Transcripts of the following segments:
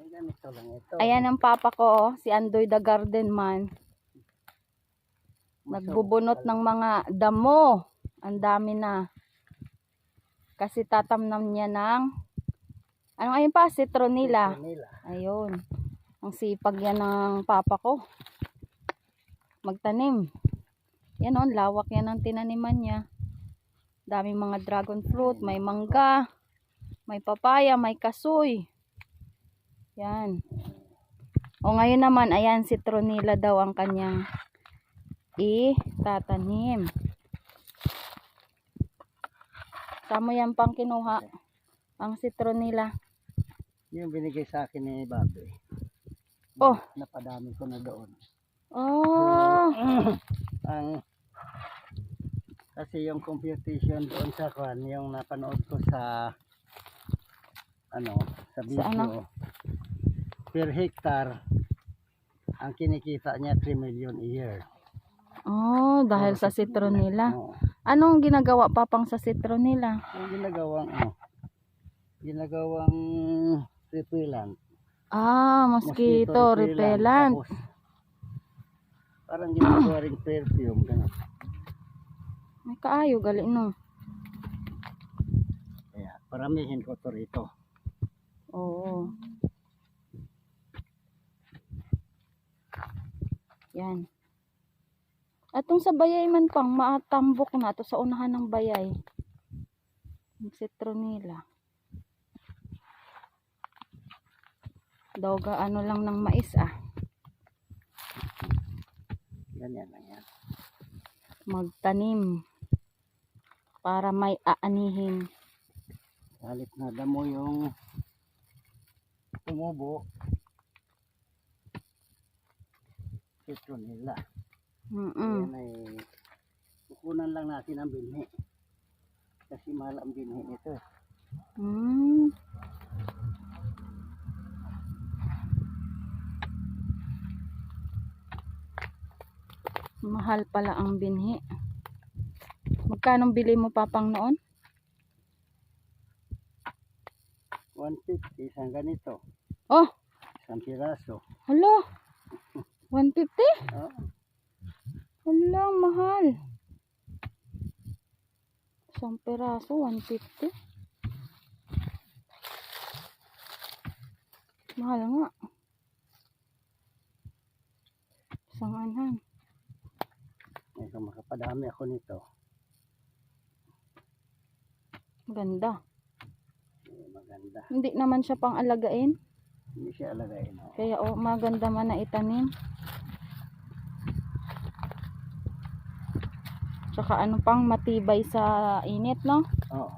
Ganito lang ito. Ayan ang papa ko, si Andoy the Garden Man. Nagbubunot ng mga damo. Ang dami na. Kasi tatamnam niya ng ano ayun pa? Citronella. Ayun. Ang sipag yan ng papa ko. Magtanim. Yan o, lawak yan ang tinaniman niya. Daming mga dragon fruit, may mangga, may papaya, may kasoy. Yan. O ngayon naman, ayan, citronella daw ang kanyang itatanim. Samo yan pang kinuha. Ang citronella. Yung binigay sa akin ni Bobby. Oh. Napadami ko na doon. Oh. Kasi yung computation doon sa kwan, yung napanood ko sa sa video. Sa ano? Per hectare ang kinikita niya 3 million a year. Oh, dahil sa citronella. Oo. Anong ginagawa papang sa citronella? Yung ginagawang repellent. Ah, mosquito repellent. Tapos, parang ginagawa ring perfume. Ganun. May kaayo, gali no. Kaya, paramihin ko to rito. Oo. Yan. Atong sa bayay man pang maatambok na to sa unahan ng bayay. Yung citronella. Doga ano lang ng mais Ganyan lang yan. Magtanim para may aanihin. Halit na damo yung tumubo. Citronella. Yan ay kukunan lang natin ang binhi. Kasi mahal ang binhi nito. Mahal pala ang binhi. Magkano bili mo papang noon? 150 isang ganito. Oh, Isang piraso. hala. 150? Oh. Hala, mahal. Isang peraso, 150. Mahal nga. Isang anhan. Eh, kung makapadami ako nito. Maganda. Maganda. Hindi naman siya pang alagain. Hindi siya alagayin. Oh. Kaya maganda man na itanim. Tsaka ano pang matibay sa init, no? Oo.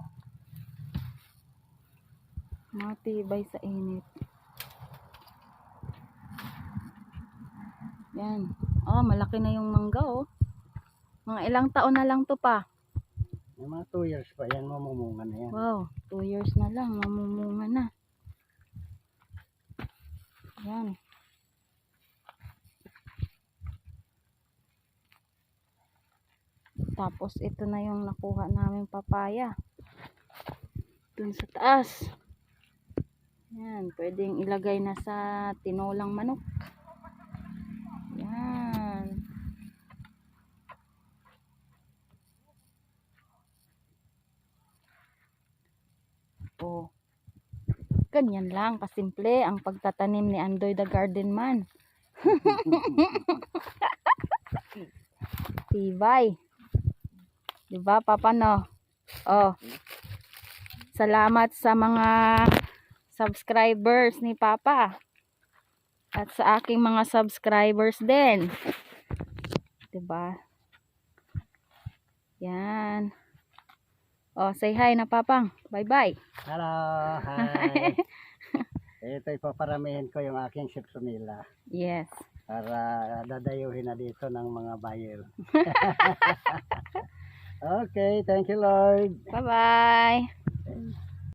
Matibay sa init. Yan. Malaki na yung mangga, oh. Mga ilang taon na lang to pa. May mga 2 years pa yan, mamumunga na yan. Wow, 2 years na lang, mamumunga na. Yan. Tapos ito na yung nakuha namin papaya. Dun sa taas. Yan, pwedeng ilagay na sa tinolang manok. Yan. Oh. Ganyan lang kasimple ang pagtatanim ni Andoy the Garden Man. Tibay. Diba, Papa, no? Oh. Salamat sa mga subscribers ni Papa. At sa aking mga subscribers din. Diba? Yan. Oh, say hi na, Papang. Bye-bye. Hello, hi. Ito ipaparamihin ko yung aking citronella. Yes. Para dadayuhin na dito ng mga buyer. Okay, thank you Lord. Bye-bye.